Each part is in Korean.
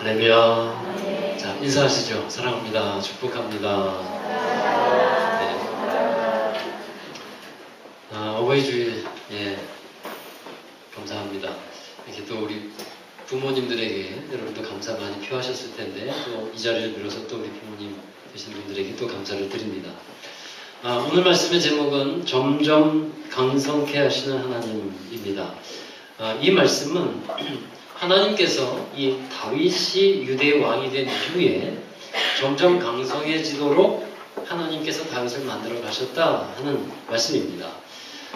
할렐루야. 자, 인사하시죠. 사랑합니다. 축복합니다. 네. 어버이 주일, 감사합니다. 이렇게 또 우리 부모님들에게 여러분도 감사 많이 표하셨을 텐데, 또 이 자리를 빌어서 또 우리 부모님 되신 분들에게 또 감사를 드립니다. 오늘 말씀의 제목은 점점 강성케 하시는 하나님입니다. 이 말씀은 하나님께서 이 다윗이 유대의 왕이 된 이후에 점점 강성해지도록 하나님께서 다윗을 만들어 가셨다 하는 말씀입니다.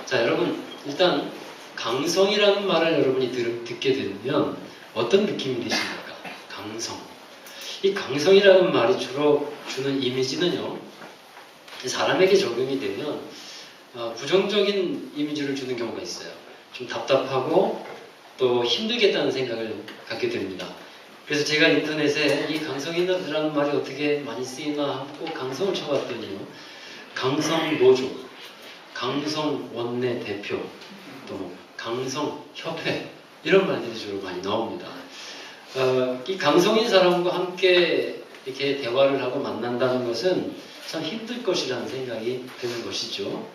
자, 여러분, 일단 강성이라는 말을 여러분이 듣게 되면 어떤 느낌이 드십니까? 강성. 이 강성이라는 말이 주로 주는 이미지는요, 사람에게 적용이 되면 부정적인 이미지를 주는 경우가 있어요. 좀 답답하고 또 힘들겠다는 생각을 갖게 됩니다. 그래서 제가 인터넷에 이 강성이라는 말이 어떻게 많이 쓰이나 하고 강성을 쳐봤더니요, 강성노조, 강성원내 대표, 또 강성협회, 이런 말들이 주로 많이 나옵니다. 이 강성인 사람과 함께 이렇게 대화를 하고 만난다는 것은 참 힘들 것이라는 생각이 드는 것이죠.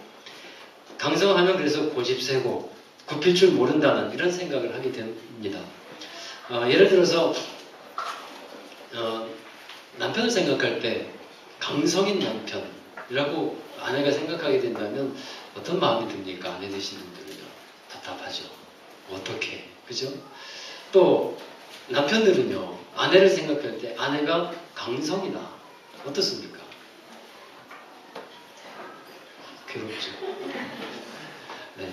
강성하면 그래서 고집세고 굽힐 줄 모른다는 이런 생각을 하게 됩니다. 예를 들어서 남편을 생각할 때 강성인 남편이라고 아내가 생각하게 된다면 어떤 마음이 듭니까? 아내 되시는 분들은요, 답답하죠. 어떻게, 그죠? 또 남편들은요, 아내를 생각할 때 아내가 강성이다, 어떻습니까? 괴롭죠. 네.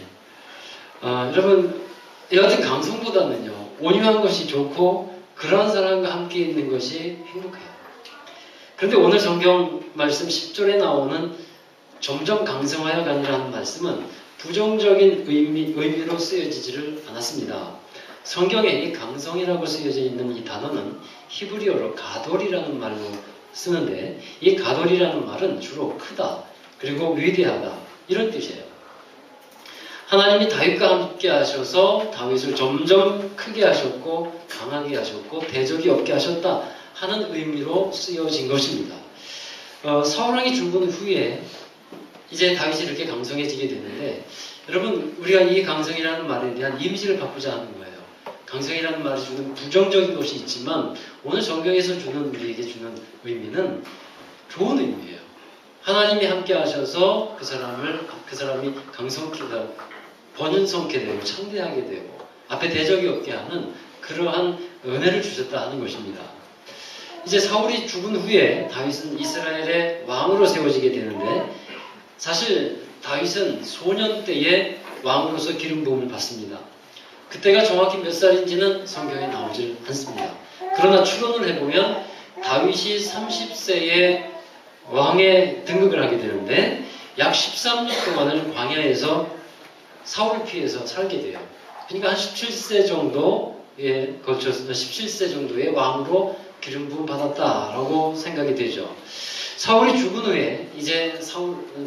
여러분, 여하튼 강성보다는요, 온유한 것이 좋고 그러한 사람과 함께 있는 것이 행복해요. 그런데 오늘 성경 말씀 10절에 나오는 점점 강성하여 가니라는 말씀은 부정적인 의미로 쓰여지지를 않았습니다. 성경에 이 강성이라고 쓰여져 있는 이 단어는 히브리어로 가돌이라는 말로 쓰는데, 이 가돌이라는 말은 주로 크다, 그리고 위대하다, 이런 뜻이에요. 하나님이 다윗과 함께 하셔서 다윗을 점점 크게 하셨고 강하게 하셨고 대적이 없게 하셨다 하는 의미로 쓰여진 것입니다. 사울왕이 죽은 후에 이제 다윗이 이렇게 강성해지게 되는데, 여러분, 우리가 이 강성이라는 말에 대한 이미지를 바꾸자 하는 거예요. 강성이라는 말이 주는 부정적인 것이 있지만 오늘 성경에서 우리에게 주는 의미는 좋은 의미예요. 하나님이 함께 하셔서 그 사람이 강성케 되고 번영성케 되고 창대하게 되고 앞에 대적이 없게 하는 그러한 은혜를 주셨다 하는 것입니다. 이제 사울이 죽은 후에 다윗은 이스라엘의 왕으로 세워지게 되는데, 사실 다윗은 소년 때에 왕으로서 기름 부음을 받습니다. 그때가 정확히 몇 살인지는 성경에 나오질 않습니다. 그러나 추론을 해보면 다윗이 30세에 왕에 등극을 하게 되는데 약 13년 동안을 광야에서 사울을 피해서 살게 돼요. 그러니까 한 17세 정도에 걸쳐서 17세 정도의 왕으로 기름 부음 받았다라고 생각이 되죠. 사울이 죽은 후에 이제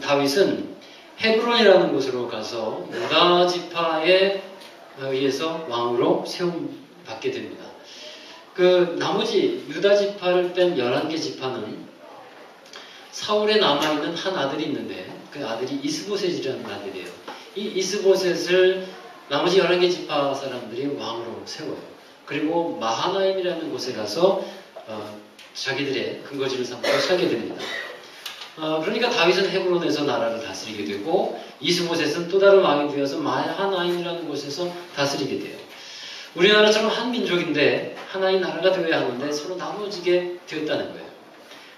다윗은 헤브론이라는 곳으로 가서 유다 지파에 의해서 왕으로 세움 받게 됩니다. 그 나머지 유다 지파를 뺀 11개 지파는 사울에 남아있는 한 아들이 있는데, 그 아들이 이스보셋이라는 아들이에요. 이 이스보셋을 나머지 11개 지파 사람들이 왕으로 세워요. 그리고 마하나임이라는 곳에 가서 자기들의 근거지를 삼고 살게 됩니다. 그러니까 다윗은 헤브론에서 나라를 다스리게 되고 이스보셋은 또 다른 왕이 되어서 마하나임이라는 곳에서 다스리게 돼요. 우리나라처럼 한 민족인데 하나의 나라가 되어야 하는데 서로 나눠지게 되었다는 거예요.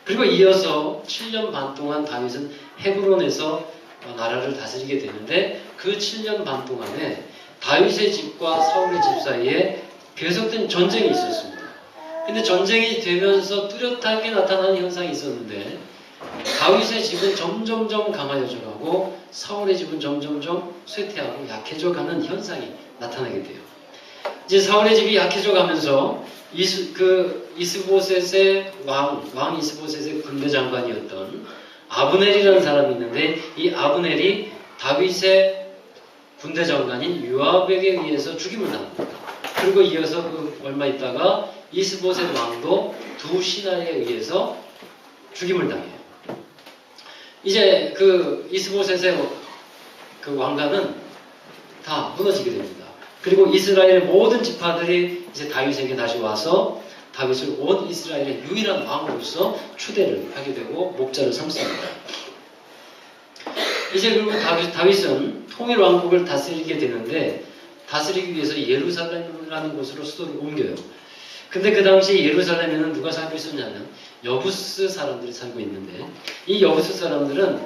그리고 이어서 7년 반 동안 다윗은 헤브론에서 나라를 다스리게 되는데, 그 7년 반 동안에 다윗의 집과 사울의 집 사이에 계속된 전쟁이 있었습니다. 근데 전쟁이 되면서 뚜렷하게 나타나는 현상이 있었는데, 다윗의 집은 점점점 강해져 가고 사울의 집은 점점점 쇠퇴하고 약해져 가는 현상이 나타나게 돼요. 이제 사울의 집이 약해져 가면서 이스보셋의 왕 이스보셋의 군대 장관이었던 아브넬이라는 사람이 있는데, 이 아브넬이 다윗의 군대 장관인 요압에게 의해서 죽임을 당합니다. 그리고 이어서 얼마 있다가 이스보셋 왕도 두 신하에 의해서 죽임을 당해요. 이제 그 이스보셋의 그 왕가는 다 무너지게 됩니다. 그리고 이스라엘의 모든 지파들이 이제 다윗에게 다시 와서 다윗을 온 이스라엘의 유일한 왕으로서 추대를 하게 되고 목자를 삼습니다. 이제 그리고 다윗은 통일 왕국을 다스리게 되는데 다스리기 위해서 예루살렘이라는 곳으로 수도를 옮겨요. 근데 그 당시 예루살렘에는 누가 살고 있었냐면 여부스 사람들이 살고 있는데 이 여부스 사람들은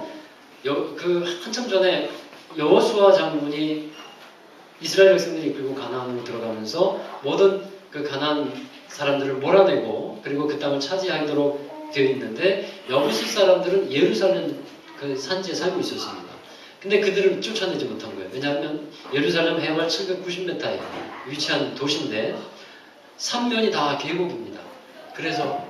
그 한참 전에 여호수아 장군이 이스라엘 백성들이 이끌고 가나안으로 들어가면서 모든 그 가나안 사람들을 몰아내고 그리고 그 땅을 차지하도록 되어 있는데 여부스 사람들은 예루살렘 그 산지에 살고 있었습니다. 근데 그들을 쫓아내지 못한 거예요. 왜냐하면 예루살렘 해발 790m에 위치한 도시인데 삼면이 다 계곡입니다. 그래서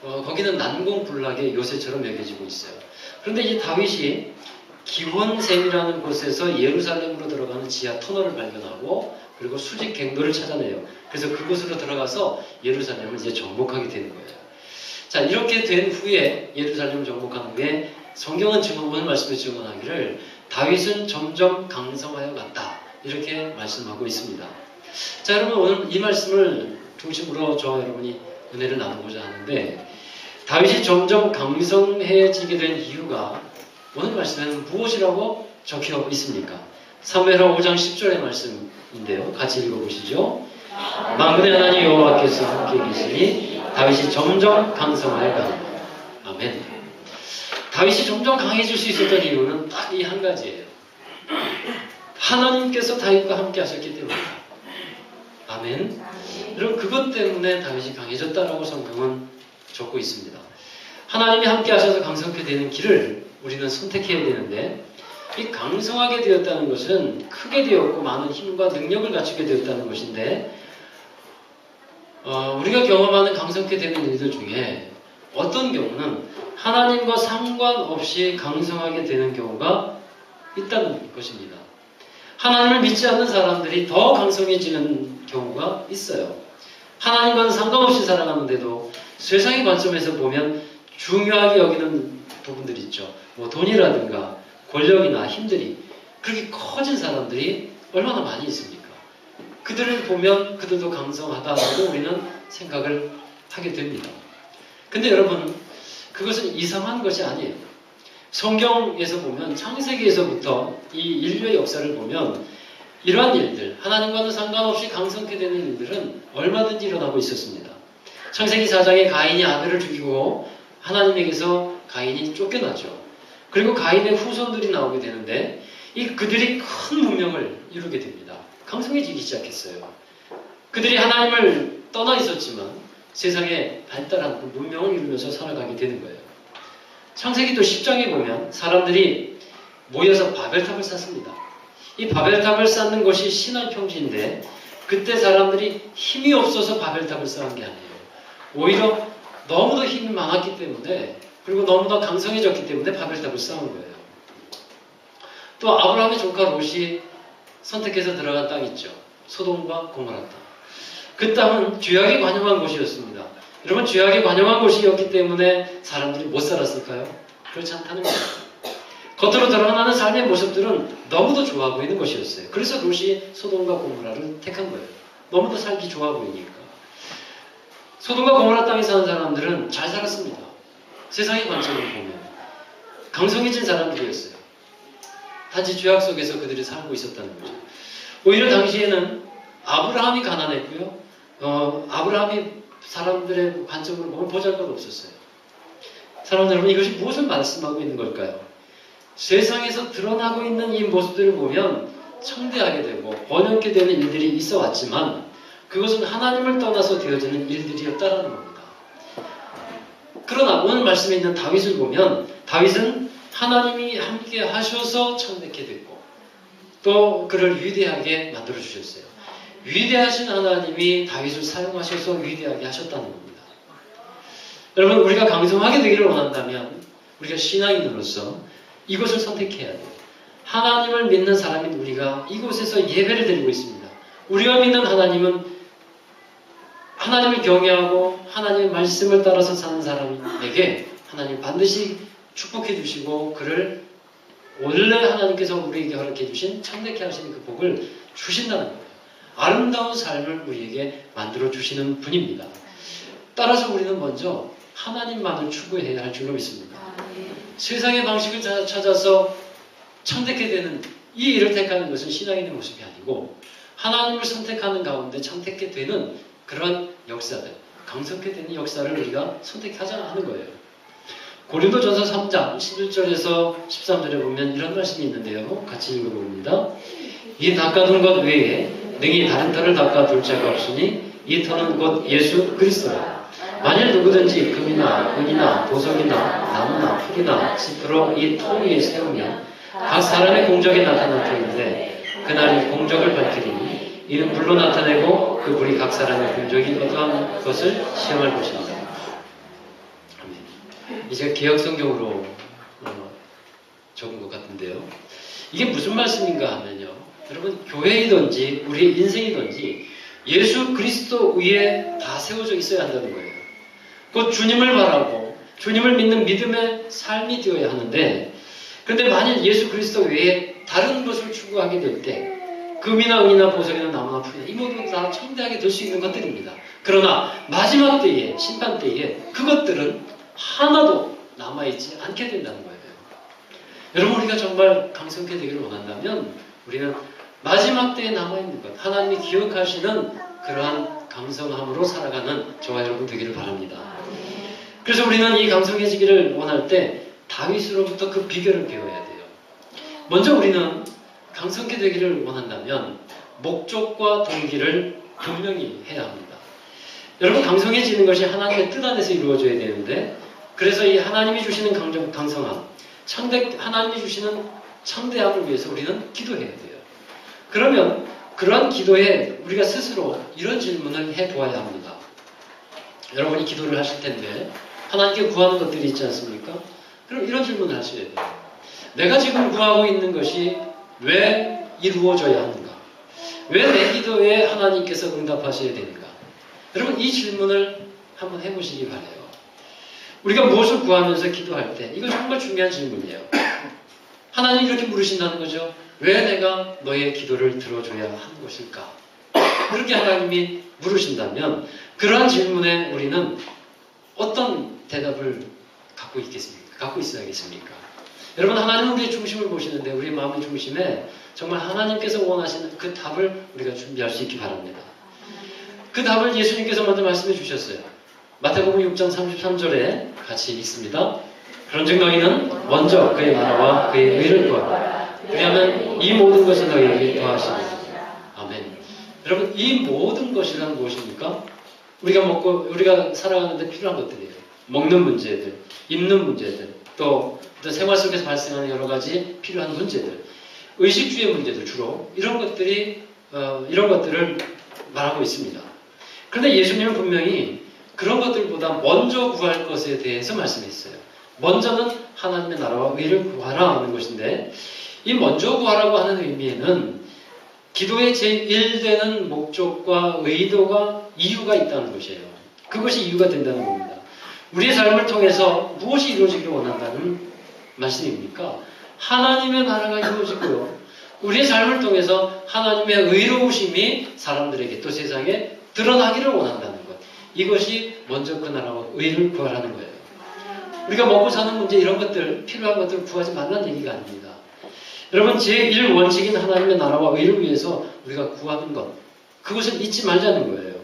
거기는 난공불락의 요새처럼 여겨지고 있어요. 그런데 이 다윗이 기원샘이라는 곳에서 예루살렘으로 들어가는 지하 터널을 발견하고 그리고 수직 갱도를 찾아내요. 그래서 그곳으로 들어가서 예루살렘을 이제 정복하게 되는 거예요. 자, 이렇게 된 후에 예루살렘을 정복한 후에 성경은 지금 오늘 말씀에 증언하기를 다윗은 점점 강성하여 갔다. 이렇게 말씀하고 있습니다. 자, 여러분 오늘 이 말씀을 중심으로 저와 여러분이 은혜를 나누고자 하는데 다윗이 점점 강성해지게 된 이유가 오늘 말씀에는 무엇이라고 적혀 있습니까? 사무엘하 5장 10절의 말씀인데요. 같이 읽어보시죠. 만군의 하나님 여호와께서 함께 계시니 다윗이 점점 강성하여 가는 것. 아멘. 다윗이 점점 강해질 수 있었던 이유는 딱 이 한 가지예요. 하나님께서 다윗과 함께 하셨기 때문입니다. 아멘. 여러분 그것 때문에 다윗이 강해졌다라고 성경은 적고 있습니다. 하나님이 함께 하셔서 강성하게 되는 길을 우리는 선택해야 되는데 이 강성하게 되었다는 것은 크게 되었고 많은 힘과 능력을 갖추게 되었다는 것인데 우리가 경험하는 강성하게 되는 일들 중에 어떤 경우는 하나님과 상관없이 강성하게 되는 경우가 있다는 것입니다. 하나님을 믿지 않는 사람들이 더 강성해지는 경우가 있어요. 하나님과는 상관없이 살아가는데도 세상의 관점에서 보면 중요하게 여기는 부분들이 있죠. 뭐 돈이라든가 권력이나 힘들이 그렇게 커진 사람들이 얼마나 많이 있습니까? 그들을 보면 그들도 강성하다고 우리는 생각을 하게 됩니다. 근데 여러분 그것은 이상한 것이 아니에요. 성경에서 보면 창세기에서부터 이 인류의 역사를 보면 이러한 일들, 하나님과는 상관없이 강성케 되는 일들은 얼마든지 일어나고 있었습니다. 창세기 4장에 가인이 아벨을 죽이고 하나님에게서 가인이 쫓겨나죠. 그리고 가인의 후손들이 나오게 되는데 그들이 큰 문명을 이루게 됩니다. 강성해지기 시작했어요. 그들이 하나님을 떠나 있었지만 세상에 발달한 그 문명을 이루면서 살아가게 되는 거예요. 창세기도 10장에 보면 사람들이 모여서 바벨탑을 쌓습니다. 이 바벨탑을 쌓는 것이 신의 평지인데 그때 사람들이 힘이 없어서 바벨탑을 쌓은 게 아니에요. 오히려 너무도 힘이 많았기 때문에 그리고 너무나 강성해졌기 때문에 바벨탑을 쌓은 거예요. 또 아브라함의 조카 롯이 선택해서 들어간 땅 있죠. 소돔과 고모라 땅. 그 땅은 죄악에 관영한 곳이었습니다. 여러분 죄악에 관영한 곳이었기 때문에 사람들이 못 살았을까요? 그렇지 않다는 거예요. 겉으로 드러나는 삶의 모습들은 너무도 좋아 보이는 것이었어요. 그래서 롯이 소돔과 고모라를 택한 거예요. 너무도 살기 좋아 보이니까. 소돔과 고모라 땅에 사는 사람들은 잘 살았습니다. 세상의 관점을 보면 강성해진 사람들이었어요. 단지 죄악 속에서 그들이 살고 있었다는 거죠. 오히려 당시에는 아브라함이 가난했고요. 아브라함이 사람들의 관점으로 보면 보잘것 없었어요. 사람들 여러분 이것이 무엇을 말씀하고 있는 걸까요? 세상에서 드러나고 있는 이 모습들을 보면 청대하게 되고 번영케 되는 일들이 있어 왔지만 그것은 하나님을 떠나서 되어지는 일들이었다라는 겁니다. 그러나 오늘 말씀에 있는 다윗을 보면 다윗은 하나님이 함께 하셔서 창대케 됐고 또 그를 위대하게 만들어 주셨어요. 위대하신 하나님이 다윗을 사용하셔서 위대하게 하셨다는 겁니다. 여러분 우리가 강성하게 되기를 원한다면 우리가 신앙인으로서 이것을 선택해야 돼요. 하나님을 믿는 사람인 우리가 이곳에서 예배를 드리고 있습니다. 우리가 믿는 하나님은 하나님을 경외하고 하나님의 말씀을 따라서 사는 사람에게 하나님 반드시 축복해 주시고 그를 원래 하나님께서 우리에게 허락해 주신 참되게 하시는 그 복을 주신다는 거예요. 아름다운 삶을 우리에게 만들어 주시는 분입니다. 따라서 우리는 먼저 하나님만을 추구해야 할 줄로 믿습니다. 세상의 방식을 찾아서 참되게 되는 이 일을 택하는 것은 신앙인의 모습이 아니고 하나님을 선택하는 가운데 참되게 되는 그런 역사들, 강성케 되는 역사를 우리가 선택하자 하는 거예요. 고린도전서 3장 11절에서 13절에 보면 이런 말씀이 있는데요. 같이 읽어봅니다. 이 닦아둔 것 외에 능히 다른 터를 닦아둘 자가 없으니 이 터는 곧 예수 그리스도라. 만일 누구든지 금이나 은이나 보석이나 나무나 풀이나 짚으로 이 터 위에 세우면 각 사람의 공적이 나타날 터인데 그날이 공적을 밝히리니 이는 불로 나타내고 그 불이 각 사람의 공적이 어떠한 것을 시험할 것입니다. 이제 개혁성경으로 적은 것 같은데요. 이게 무슨 말씀인가 하면요. 여러분 교회이든지 우리 인생이든지 예수 그리스도 위에 다 세워져 있어야 한다는 거예요. 곧 주님을 바라고 주님을 믿는 믿음의 삶이 되어야 하는데 그런데 만일 예수 그리스도 외에 다른 것을 추구하게 될 때 금이나 은이나 보석이나 나무나 풀이나 이 모든 다 청대하게 될 수 있는 것들입니다. 그러나 마지막 때에 심판 때에 그것들은 하나도 남아있지 않게 된다는 거예요. 여러분 우리가 정말 강성케 되기를 원한다면 우리는 마지막 때에 남아있는 것 하나님이 기억하시는 그러한 강성함으로 살아가는 저와 여러분 되기를 바랍니다. 그래서 우리는 이 강성해지기를 원할 때 다윗으로부터 그 비결을 배워야 돼요. 먼저 우리는 강성케 되기를 원한다면 목적과 동기를 분명히 해야 합니다. 여러분 강성해지는 것이 하나님의 뜻 안에서 이루어져야 되는데 그래서 이 하나님이 주시는 강성함, 하나님이 주시는 창대함을 위해서 우리는 기도해야 돼요. 그러면 그러한 기도에 우리가 스스로 이런 질문을 해보아야 합니다. 여러분이 기도를 하실 텐데 하나님께 구하는 것들이 있지 않습니까? 그럼 이런 질문을 하셔야 돼요. 내가 지금 구하고 있는 것이 왜 이루어져야 하는가? 왜 내 기도에 하나님께서 응답하셔야 되는가? 여러분 이 질문을 한번 해보시기 바라요. 우리가 무엇을 구하면서 기도할 때 이거 정말 중요한 질문이에요. 하나님이 이렇게 물으신다는 거죠. 왜 내가 너의 기도를 들어줘야 하는 것일까? 그렇게 하나님이 물으신다면 그러한 질문에 우리는 어떤 대답을 갖고 있겠습니까? 갖고 있어야겠습니까? 여러분 하나님은 우리의 중심을 보시는데 우리 마음의 중심에 정말 하나님께서 원하시는 그 답을 우리가 준비할 수 있기 바랍니다. 그 답을 예수님께서 먼저 말씀해 주셨어요. 마태복음 6장 33절에 같이 읽습니다. 그런즉 너희는 먼저 그의 나라와 그의 의를 구하라. 그리하면 이 모든 것을 너희에게 더하시리라. 아멘. 여러분 이 모든 것이란 무엇입니까? 우리가 먹고 우리가 살아가는데 필요한 것들이에요. 먹는 문제들, 입는 문제들, 또 생활 속에서 발생하는 여러 가지 필요한 문제들, 의식주의 문제들 주로 이런 것들을 말하고 있습니다. 그런데 예수님은 분명히 그런 것들보다 먼저 구할 것에 대해서 말씀했어요. 먼저는 하나님의 나라와 의를 구하라 하는 것인데 이 먼저 구하라고 하는 의미에는 기도의 제1되는 목적과 의도가 이유가 있다는 것이에요. 그것이 이유가 된다는 겁니다. 우리의 삶을 통해서 무엇이 이루어지기를 원한다는 말씀입니까? 하나님의 나라가 이루어지고요. 우리의 삶을 통해서 하나님의 의로우심이 사람들에게 또 세상에 드러나기를 원한다는 것. 이것이 먼저 그 나라와 의를 구하라는 거예요. 우리가 먹고 사는 문제 이런 것들, 필요한 것들을 구하지 말라는 얘기가 아닙니다. 여러분 제1원칙인 하나님의 나라와 의를 위해서 우리가 구하는 것. 그것을 잊지 말자는 거예요.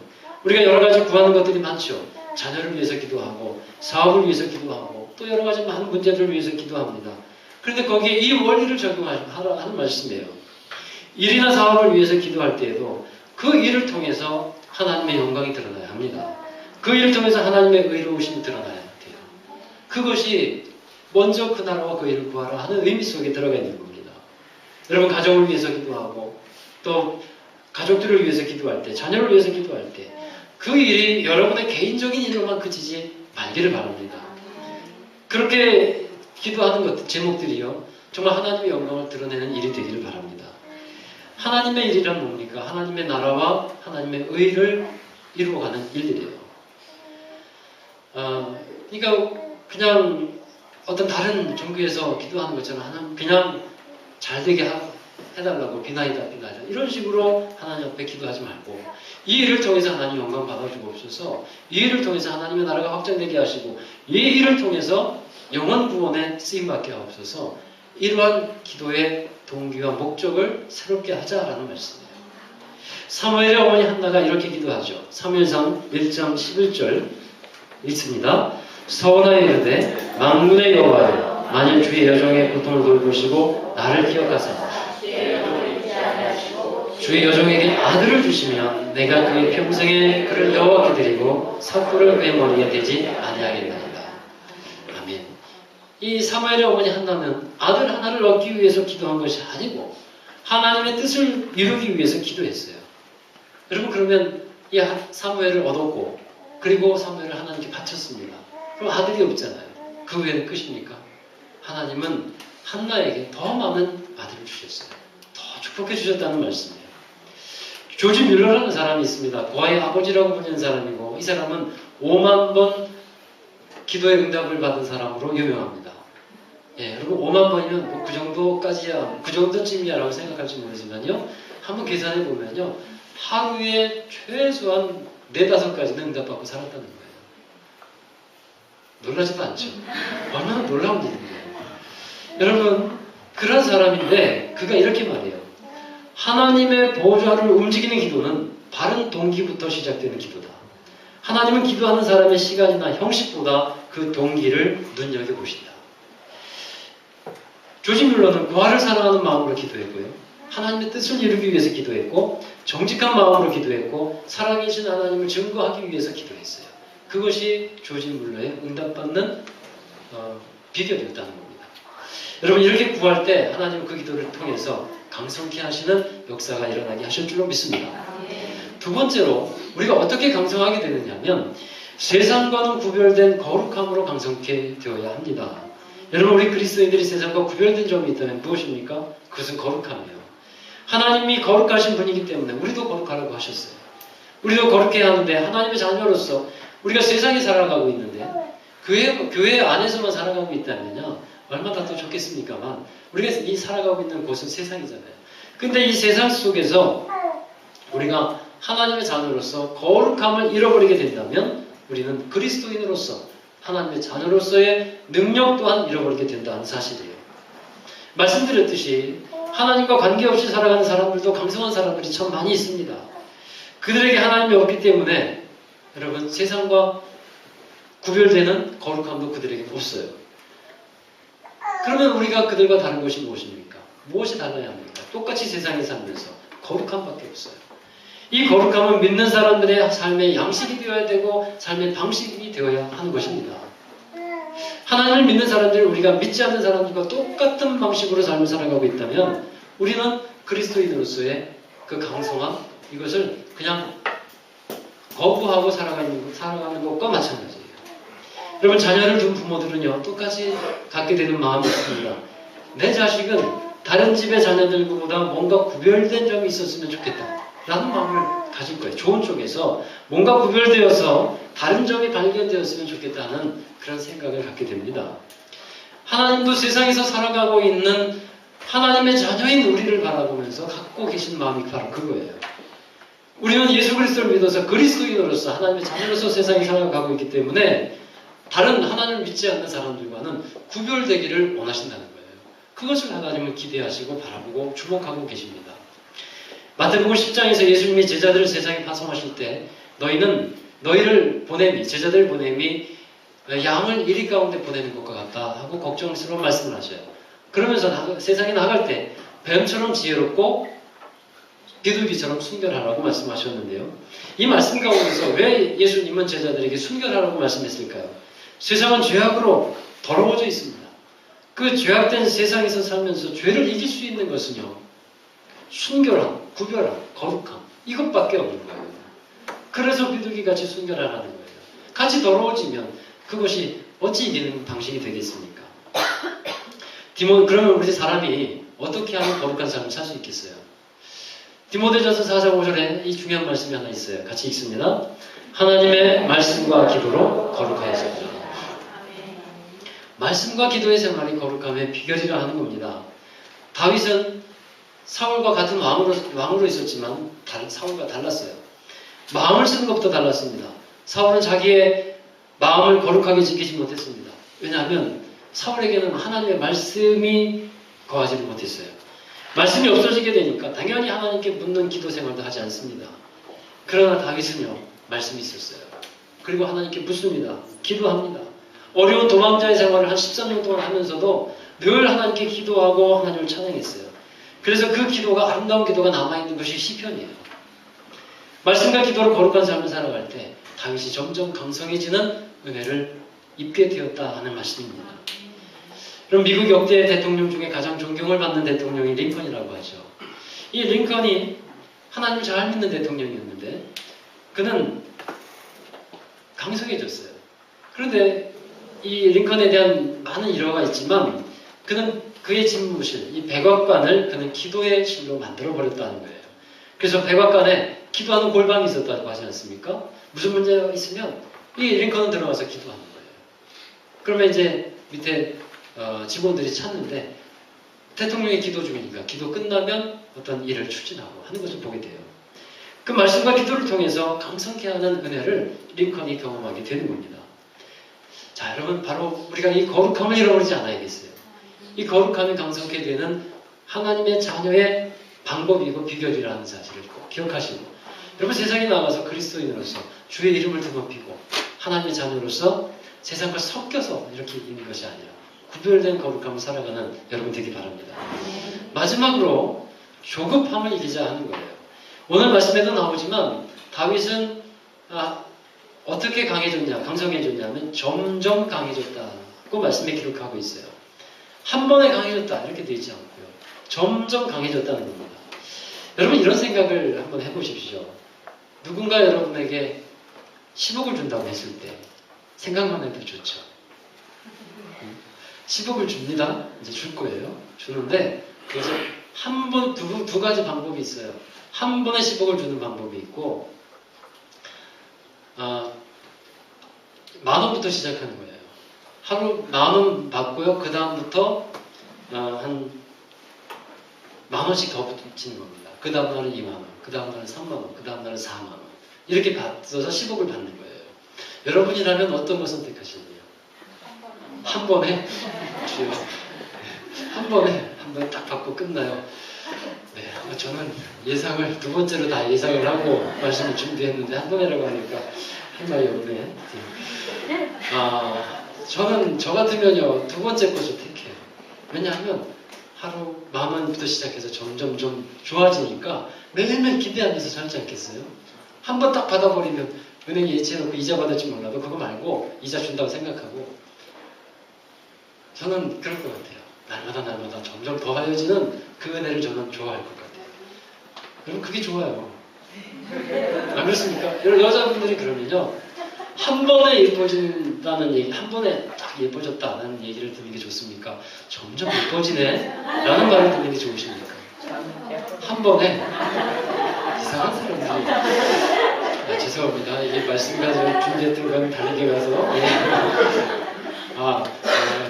우리가 여러 가지 구하는 것들이 많죠. 자녀를 위해서 기도하고 사업을 위해서 기도하고 또 여러 가지 많은 문제들을 위해서 기도합니다. 그런데 거기에 이 원리를 적용하는 말씀이에요. 일이나 사업을 위해서 기도할 때에도 그 일을 통해서 하나님의 영광이 드러나야 합니다. 그 일을 통해서 하나님의 의로우심이 드러나야 돼요. 그것이 먼저 그 나라와 그 일을 구하라 하는 의미 속에 들어가 있는 겁니다. 여러분 가정을 위해서 기도하고 또 가족들을 위해서 기도할 때 자녀를 위해서 기도할 때 그 일이 여러분의 개인적인 일로만 그치지 말기를 바랍니다. 그렇게 기도하는 것 제목들이요 정말 하나님의 영광을 드러내는 일이 되기를 바랍니다. 하나님의 일이란 뭡니까? 하나님의 나라와 하나님의 의를 이루어가는 일들이에요. 그러니까 그냥 어떤 다른 종교에서 기도하는 것처럼 하나님 그냥 잘 되게 해달라고 비나이다 이런 식으로 하나님 앞에 기도하지 말고 이 일을 통해서 하나님 영광 받아주옵소서. 이 일을 통해서 하나님의 나라가 확장되게 하시고 이 일을 통해서 영혼 구원에 쓰임받게 하옵소서. 이러한 기도의 동기와 목적을 새롭게 하자라는 말씀이에요. 사무엘의 어머니 한나가 이렇게 기도하죠. 사무엘상 1장 11절 읽습니다. 서원하여 이르되 만군의 여호와여 만일 주의 여종의 고통을 돌보시고 나를 기억하사 주의 여종에게 아들을 주시면 내가 그의 평생에 그를 여호와께 드리고 삭도를 그의 머리에 대지 아니하겠나이다. 아멘. 이 사무엘의 어머니 한나는 아들 하나를 얻기 위해서 기도한 것이 아니고 하나님의 뜻을 이루기 위해서 기도했어요. 여러분 그러면 이 사무엘을 얻었고 그리고 사무엘을 하나님께 바쳤습니다. 그럼 아들이 없잖아요. 그 외에는 끝입니까? 하나님은 한나에게 더 많은 아들을 주셨어요. 더 축복해 주셨다는 말씀이에요. 조지 뮬러라는 사람이 있습니다. 고아의 아버지라고 불리는 사람이고 이 사람은 5만 번 기도의 응답을 받은 사람으로 유명합니다. 예, 여러분 5만 번이면 뭐 그 정도까지야, 그 정도쯤이야 라고 생각할지 모르지만요. 한번 계산해 보면요. 하루에 최소한 4-5가지는 응답받고 살았다는 거예요. 놀라지도 않죠? 얼마나 놀라운 일인데요. 여러분 그런 사람인데 그가 이렇게 말해요. 하나님의 보좌를 움직이는 기도는 바른 동기부터 시작되는 기도다. 하나님은 기도하는 사람의 시간이나 형식보다 그 동기를 눈여겨보신다. 조지 뮬러는 부활을 사랑하는 마음으로 기도했고요. 하나님의 뜻을 이루기 위해서 기도했고 정직한 마음으로 기도했고 사랑이신 하나님을 증거하기 위해서 기도했어요. 그것이 조지 뮬러의 응답받는 비결이었다는 겁니다. 여러분 이렇게 구할 때 하나님은 그 기도를 통해서 강성케 하시는 역사가 일어나게 하실 줄로 믿습니다. 두 번째로 우리가 어떻게 강성하게 되느냐면 세상과는 구별된 거룩함으로 강성케 되어야 합니다. 여러분 우리 그리스도인들이 세상과 구별된 점이 있다면 무엇입니까? 그것은 거룩함이에요. 하나님이 거룩하신 분이기 때문에 우리도 거룩하라고 하셨어요. 우리도 거룩해야 하는데 하나님의 자녀로서 우리가 세상에 살아가고 있는데 교회 안에서만 살아가고 있다면요. 얼마나 더 좋겠습니까만 우리가 이 살아가고 있는 곳은 세상이잖아요. 근데 이 세상 속에서 우리가 하나님의 자녀로서 거룩함을 잃어버리게 된다면 우리는 그리스도인으로서 하나님의 자녀로서의 능력 또한 잃어버리게 된다는 사실이에요. 말씀드렸듯이 하나님과 관계없이 살아가는 사람들도 강성한 사람들이 참 많이 있습니다. 그들에게 하나님이 없기 때문에 여러분 세상과 구별되는 거룩함도 그들에게는 없어요. 그러면 우리가 그들과 다른 것이 무엇입니까? 무엇이 달라야 합니까? 똑같이 세상에 살면서 거룩함밖에 없어요. 이 거룩함은 믿는 사람들의 삶의 양식이 되어야 되고 삶의 방식이 되어야 하는 것입니다. 하나님을 믿는 사람들, 우리가 믿지 않는 사람들과 똑같은 방식으로 삶을 살아가고 있다면 우리는 그리스도인으로서의 그 강성함, 이것을 그냥 거부하고 살아가는 것과 마찬가지예요. 여러분 자녀를 둔 부모들은요 똑같이 갖게 되는 마음이 있습니다. 내 자식은 다른 집의 자녀들보다 뭔가 구별된 점이 있었으면 좋겠다 라는 마음을 가질 거예요. 좋은 쪽에서 뭔가 구별되어서 다른 점이 발견되었으면 좋겠다는 그런 생각을 갖게 됩니다. 하나님도 세상에서 살아가고 있는 하나님의 자녀인 우리를 바라보면서 갖고 계신 마음이 바로 그거예요. 우리는 예수 그리스도를 믿어서 그리스도인으로서 하나님의 자녀로서 세상에 살아가고 있기 때문에 다른 하나님을 믿지 않는 사람들과는 구별되기를 원하신다는 거예요. 그것을 하나님은 기대하시고 바라보고 주목하고 계십니다. 마태복음 10장에서 예수님이 제자들을 세상에 파송하실 때 너희를 보냄이, 제자들 보냄이 양을 이리 가운데 보내는 것과 같다 하고 걱정스러운 말씀을 하셔요. 그러면서 세상에 나갈 때 뱀처럼 지혜롭고 비둘기처럼 순결하라고 말씀하셨는데요. 이 말씀 가운데서 왜 예수님은 제자들에게 순결하라고 말씀했을까요? 세상은 죄악으로 더러워져 있습니다. 그 죄악된 세상에서 살면서 죄를 이길 수 있는 것은요. 순결함, 구별함, 거룩함 이것밖에 없는 거예요. 그래서 비둘기같이 순결하라는 거예요. 같이 더러워지면 그것이 어찌 이기는 방식이 되겠습니까? 그러면 우리 사람이 어떻게 하면 거룩한 삶을 살 수 있겠어요? 디모데전서 4장 5절에 이 중요한 말씀이 하나 있어요. 같이 읽습니다. 하나님의 말씀과 기도로 거룩하여졌다. 말씀과 기도의 생활이 거룩함의 비결이라 하는 겁니다. 다윗은 사울과 같은 왕으로 있었지만 사울과 달랐어요. 마음을 쓰는 것부터 달랐습니다. 사울은 자기의 마음을 거룩하게 지키지 못했습니다. 왜냐하면 사울에게는 하나님의 말씀이 거하지를 못했어요. 말씀이 없어지게 되니까 당연히 하나님께 묻는 기도 생활도 하지 않습니다. 그러나 다윗은요, 말씀이 있었어요. 그리고 하나님께 묻습니다. 기도합니다. 어려운 도망자의 생활을 한 13년 동안 하면서도 늘 하나님께 기도하고 하나님을 찬양했어요. 그래서 그 기도가, 아름다운 기도가 남아있는 것이 시편이에요. 말씀과 기도로 거룩한 삶을 살아갈 때 다윗이 점점 강성해지는 은혜를 입게 되었다 하는 말씀입니다. 그럼 미국 역대 대통령 중에 가장 존경을 받는 대통령이 링컨이라고 하죠. 이 링컨이 하나님을 잘 믿는 대통령이었는데 그는 강성해졌어요. 그런데 이 링컨에 대한 많은 일화가 있지만 그는 그의 집무실, 이 백악관을 그는 기도의 실로 만들어버렸다는 거예요. 그래서 백악관에 기도하는 골방이 있었다고 하지 않습니까? 무슨 문제가 있으면 이 링컨은 들어가서 기도하는 거예요. 그러면 이제 밑에 직원들이 찾는데 대통령이 기도 중이니까 기도 끝나면 어떤 일을 추진하고 하는 것을 보게 돼요. 그 말씀과 기도를 통해서 강성케 하는 은혜를 링컨이 경험하게 되는 겁니다. 자, 여러분, 바로 우리가 이 거룩함을 잃어버리지 않아야겠어요. 이 거룩함이 강성케 되는 하나님의 자녀의 방법이고 비결이라는 사실을 꼭 기억하시고, 여러분, 세상에 나가서 그리스도인으로서 주의 이름을 드높이고 하나님의 자녀로서 세상과 섞여서 이렇게 있는 것이 아니라 구별된 거룩함을 살아가는 여러분 되기 바랍니다. 마지막으로 조급함을 이기자 하는 거예요. 오늘 말씀에도 나오지만 다윗은 어떻게 강해졌냐, 강성해졌냐면 점점 강해졌다고 말씀에 기록하고 있어요. 한 번에 강해졌다 이렇게 되어 있지 않고요. 점점 강해졌다는 겁니다. 여러분, 이런 생각을 한번 해보십시오. 누군가 여러분에게 10억을 준다고 했을 때 생각만 해도 좋죠. 10억을 줍니다. 이제 줄 거예요. 주는데 그래서 두 가지 방법이 있어요. 한 번에 10억을 주는 방법이 있고 10,000원부터 시작하는 거예요. 하루 10,000원 받고요. 그 다음부터 한 10,000원씩 더 붙이는 겁니다. 그 다음 날은 20,000원, 그 다음 날은 30,000원, 그 다음 날은 40,000원 이렇게 받아서 10억을 받는 거예요. 여러분이라면 어떤 거 선택하시나요? 한 번에 주요. 한 번에 딱 받고 끝나요. 네, 저는 예상을 두 번째로 다 예상을 하고 말씀을 준비했는데 한 번이라고 하니까 할 말이 없네. 저는 저 같으면요 두 번째 것을 택해요. 왜냐하면 하루 10,000원부터 시작해서 점점 좀 좋아지니까 매일매일 기대하면서 살지 않겠어요? 한 번 딱 받아버리면 은행에 예치해놓고 이자 받을지 몰라도 그거 말고 이자 준다고 생각하고 저는 그럴 것 같아요. 날마다 점점 더하여지는 그 은혜를 저는 좋아할 것 같아요. 여러분, 그게 좋아요. 안 그렇습니까? 여자분들이 그러면요 한 번에 예뻐진다는 얘기, 한 번에 딱 예뻐졌다는 얘기를 듣는 게 좋습니까? 점점 예뻐지네? 라는 말을 듣는 게 좋으십니까? 한 번에 이상한 사람들이 죄송합니다. 이게 말씀 가지고 준비했던 건 다르게 가서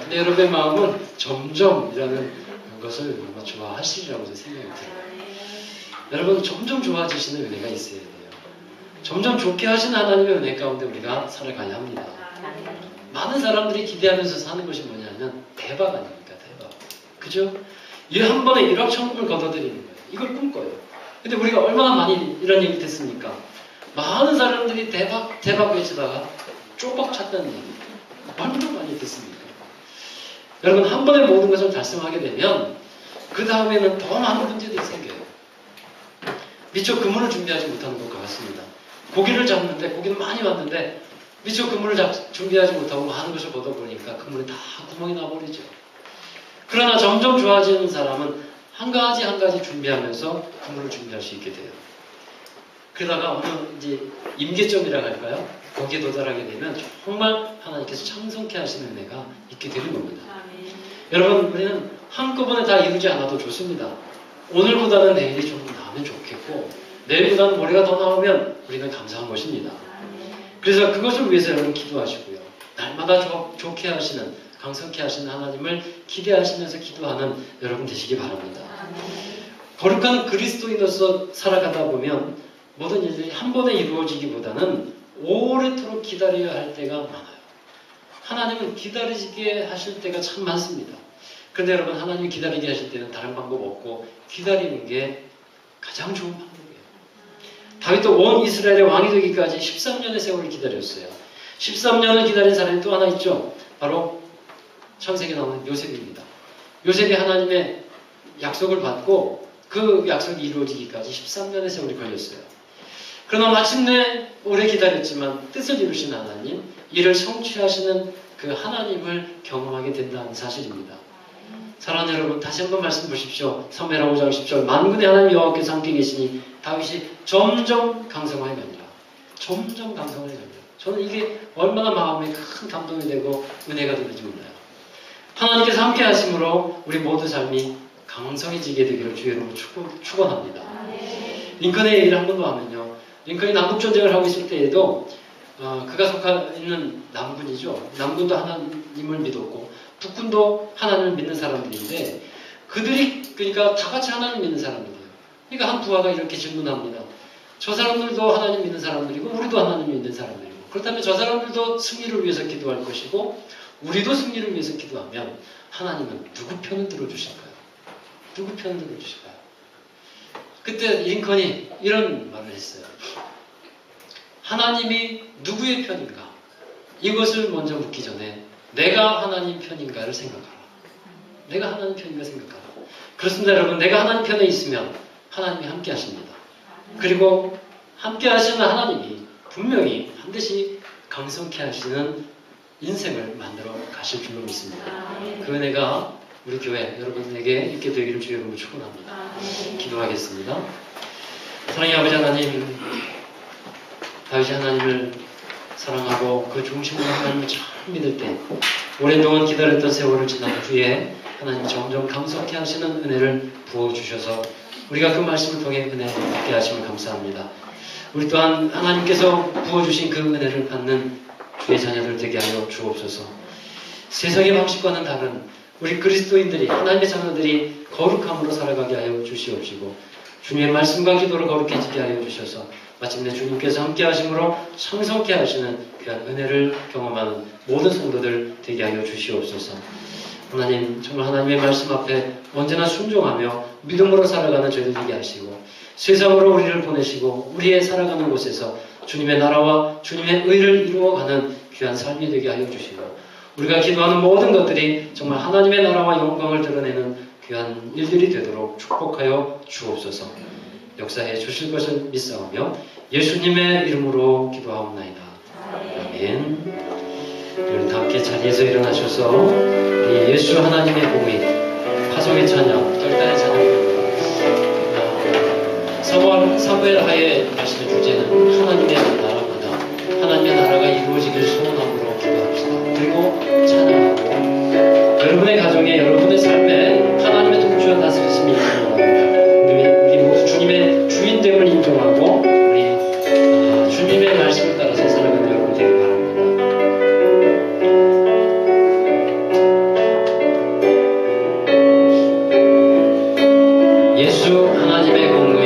근데 여러분의 마음은 점점이라는 것을 아마 좋아하시리라고 생각이 들어요. 여러분, 점점 좋아지시는 은혜가 있어야 돼요. 점점 좋게 하시는 하나님의 은혜 가운데 우리가 살아가야 합니다. 많은 사람들이 기대하면서 사는 것이 뭐냐면 대박 아닙니까? 대박. 그죠? 이 한 번에 1억 천국을 거둬들이는 거예요. 이걸 꿈꿔요. 근데 우리가 얼마나 많이 이런 얘기 듣습니까? 많은 사람들이 대박 외치다가 쪼박 찼다는 얘기 얼마나 많이 듣습니까? 여러분, 한 번에 모든 것을 달성하게 되면 그 다음에는 더 많은 문제들이 생겨요. 미처 그물을 준비하지 못하는 것과 같습니다. 고기를 잡는데 고기는 많이 왔는데 미처 그물을 준비하지 못하고 많은 것을 걷어보니까 그물에 다 구멍이 나버리죠. 그러나 점점 좋아지는 사람은 한 가지 한 가지 준비하면서 그물을 준비할 수 있게 돼요. 그러다가 어느 이제 임계점이라고 할까요? 거기에 도달하게 되면 정말 하나님께서 창성케 하시는 은혜가 있게 되는 겁니다. 여러분, 우리는 한꺼번에 다 이루지 않아도 좋습니다. 오늘보다는 내일이 좀 나으면 좋겠고 내일보다는 모레가 더 나오면 우리는 감사한 것입니다. 그래서 그것을 위해서 여러분 기도하시고요. 날마다 좋게 하시는, 강성케 하시는 하나님을 기대하시면서 기도하는 여러분 되시기 바랍니다. 거룩한 그리스도인으로서 살아가다 보면 모든 일들이 한 번에 이루어지기보다는 오래도록 기다려야 할 때가 많아요. 하나님은 기다리게 하실 때가 참 많습니다. 그런데 여러분, 하나님이 기다리게 하실 때는 다른 방법 없고 기다리는 게 가장 좋은 방법이에요. 다윗도 온 이스라엘의 왕이 되기까지 13년의 세월을 기다렸어요. 13년을 기다린 사람이 또 하나 있죠. 바로 창세기에 나오는 요셉입니다. 요셉이 하나님의 약속을 받고 그 약속이 이루어지기까지 13년의 세월이 걸렸어요. 그러나 마침내 오래 기다렸지만 뜻을 이루신 하나님, 이를 성취하시는 그 하나님을 경험하게 된다는 사실입니다. 사랑하는 여러분, 다시 한번 말씀 보십시오. 사무엘하 5장 10절, 만군의 하나님 여호와께서 함께 계시니 다윗이 점점 강성하여 갑니다. 점점 강성하여 갑니다. 저는 이게 얼마나 마음에 큰 감동이 되고 은혜가 되는지 몰라요. 하나님께서 함께 하심으로 우리 모두 삶이 강성해지게 되기를 주의 이름으로 축원합니다. 링컨의 얘기를 한 번 더 하면요. 링컨이 남북전쟁을 하고 있을 때에도 그가 속해 있는 남군이죠. 남군도 하나님을 믿었고 북군도 하나님을 믿는 사람들인데 그들이 그러니까 다 같이 하나님 믿는 사람들이에요. 그러니까 한 부하가 이렇게 질문합니다. 저 사람들도 하나님 믿는 사람들이고 우리도 하나님 믿는 사람들이고 그렇다면 저 사람들도 승리를 위해서 기도할 것이고 우리도 승리를 위해서 기도하면 하나님은 누구 편을 들어주실까요? 누구 편을 들어주실까요? 그때 링컨이 이런 말을 했어요. 하나님이 누구의 편인가? 이것을 먼저 묻기 전에 내가 하나님 편인가를 생각하라. 내가 하나님 편인가 생각하라. 그렇습니다, 여러분. 내가 하나님 편에 있으면 하나님이 함께 하십니다. 그리고 함께 하시는 하나님이 분명히 반드시 강성케 하시는 인생을 만들어 가실 줄로 믿습니다. 그 은혜가 우리 교회 여러분에게 있게 되기를 주의 이름으로 축원합니다. 기도하겠습니다. 사랑의 아버지 하나님, 다윗이 하나님을 사랑하고 그 중심으로 하나님을 잘 믿을 때 오랜동안 기다렸던 세월을 지난 후에 하나님 점점 강성케 하시는 은혜를 부어주셔서 우리가 그 말씀을 통해 은혜 받게 하심을 감사합니다. 우리 또한 하나님께서 부어주신 그 은혜를 받는 주의 자녀들 되게 하여 주옵소서. 세상의 방식과는 다른 우리 그리스도인들이, 하나님의 자녀들이 거룩함으로 살아가게 하여 주시옵시고 주님의 말씀과 기도를 거룩해지게 하여 주셔서 마침내 주님께서 함께 하심으로 성성케 하시는 귀한 은혜를 경험하는 모든 성도들 되게 하여 주시옵소서. 하나님, 정말 하나님의 말씀 앞에 언제나 순종하며 믿음으로 살아가는 저희들 되게 하시고 세상으로 우리를 보내시고 우리의 살아가는 곳에서 주님의 나라와 주님의 의를 이루어가는 귀한 삶이 되게 하여 주시고 우리가 기도하는 모든 것들이 정말 하나님의 나라와 영광을 드러내는 귀한 일들이 되도록 축복하여 주옵소서. 역사해 주실 것을 믿사오며 예수님의 이름으로 기도하옵나이다. 아멘. 우리 다 함께 자리에서 일어나셔서 우리 예수 하나님의 공의, 파송의 찬양, 결단의 찬양입니다. 사무엘 하에 하시는 주제는 하나님의 나라마다 하나님의 나라가 이루어지길 소원함으로 기도합시다. 그리고 찬양하고 여러분의 가정에 여러분의 삶에 하나님의 통치와 다스리심이 있기를 원합니다. 우리 모두 주님의 주인됨을 인정하고 우리 주님의 말씀을 따라서 살아가는 여러분 되길 바랍니다. 예수 하나님의 공의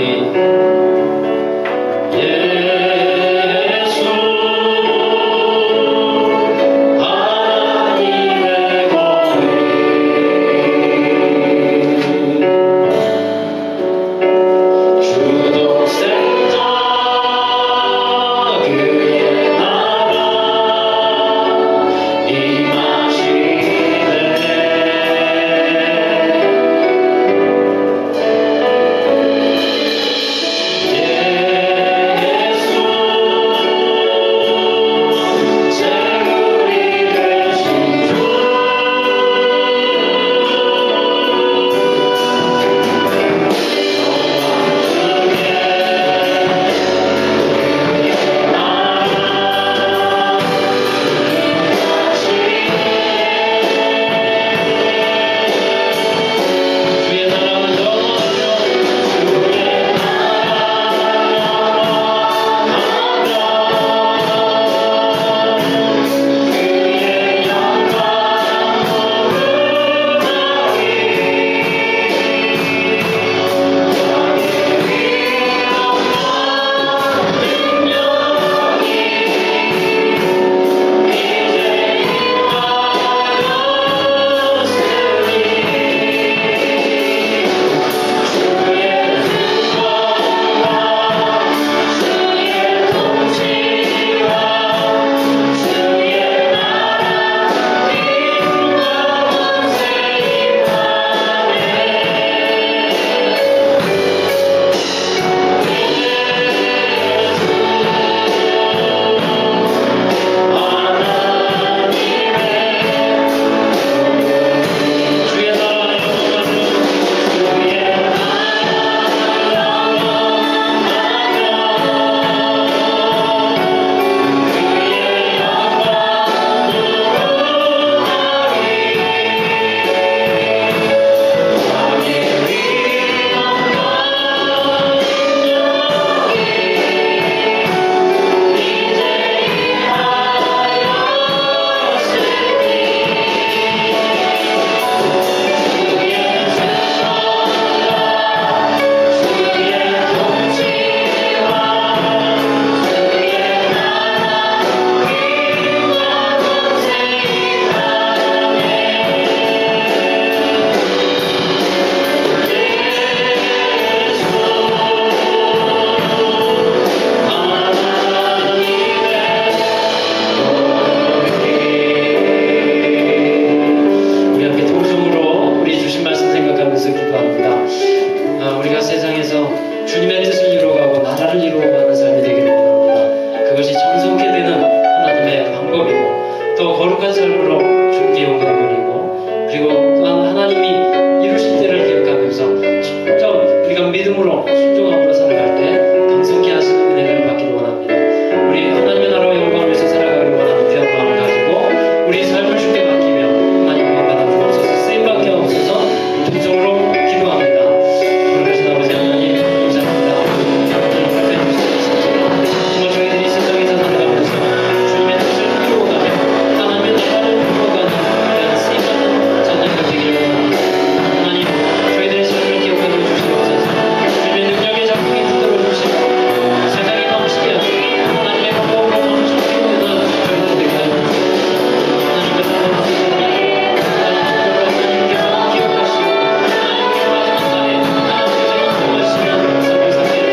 또 거룩한 삶으로 주님께 영광 돌리고, 그리고 또한 하나님이 이루실 때를 기억하면서 점점 우리가 믿음으로 순종함으로 살아갈 때 강성케 하시는 은혜를 받기를 원합니다. 우리 하나님의 나라와 영광을 위해서 살아가기를 원하는 귀한 마음을 가지고 우리 삶을 주께 맡기며 하나님 영광 받아 주옵소서, 쓰임받게 하옵소서. 통성으로 기도합니다. 거룩하신 아버지 하나님 감사합니다. 하나님 주시옵소서. 정말 저희들이 세상에서 살아가면서 주님의 뜻을 이루어가며 하나님의 나라를 이루어가는 귀한 쓰임받는 자녀들 되기를 원합니다. 하나님 저희들의 삶을 기억하여 주시옵소서. 주님의 능력의 작품이 붙들어 주시고 세상이 넘치게 하시고 하나님의 공복으로 넘치게 되는 저희들 되게 하여 주시옵소서. 하나님의 사랑을 주시옵소서. 하나님께서 기억하시고 하나님께서 마지막 날에 하나님께서 인도하시는 삶을 살게 되시고 하나님께서 삶을 걸어 주시옵소서.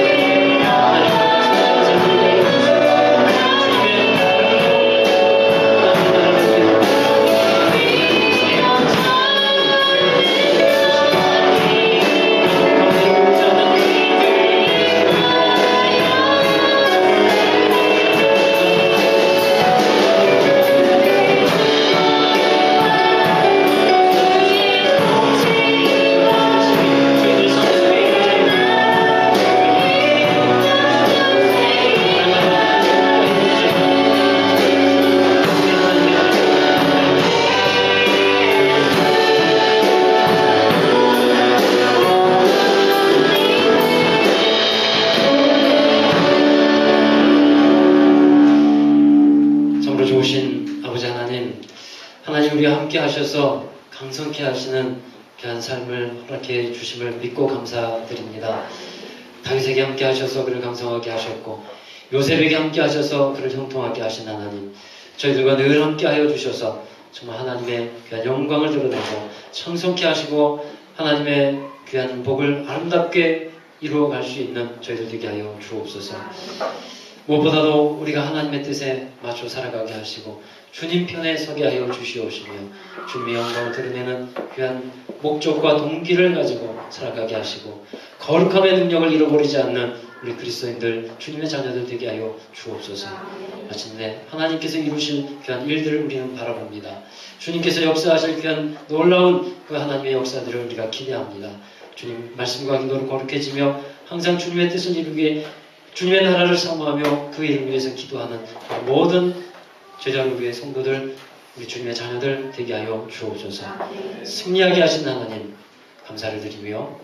주님의 참으로 좋으신 아버지 하나님, 하나님 우리와 함께 하셔서 강성케 하시는 귀한 삶을 허락해 주심을 믿고 감사드립니다. 다윗에게 함께 하셔서 그를 강성하게 하셨고 요셉에게 함께 하셔서 그를 형통하게 하신 하나님, 저희들과 늘 함께 하여 주셔서 정말 하나님의 귀한 영광을 드러내고 청성케 하시고 하나님의 귀한 복을 아름답게 이루어갈 수 있는 저희들 되게 하여 주옵소서. 무엇보다도 우리가 하나님의 뜻에 맞춰 살아가게 하시고 주님 편에 서게 하여 주시옵시며 주님의 영광을 드러내는 귀한 목적과 동기를 가지고 살아가게 하시고 거룩함의 능력을 잃어버리지 않는 우리 그리스도인들, 주님의 자녀들 되게 하여 주옵소서. 마침내 하나님께서 이루실 귀한 일들을 우리는 바라봅니다. 주님께서 역사하실 귀한 놀라운 그 하나님의 역사들을 우리가 기대합니다. 주님 말씀과 기도로 거룩해지며 항상 주님의 뜻을 이루게 주님의 나라를 사모하며 그 이름 위해서 기도하는 모든 제자를 위해 성도들, 우리 주님의 자녀들 되게 하여 주옵소서. 승리하게 하신 하나님 감사를 드리며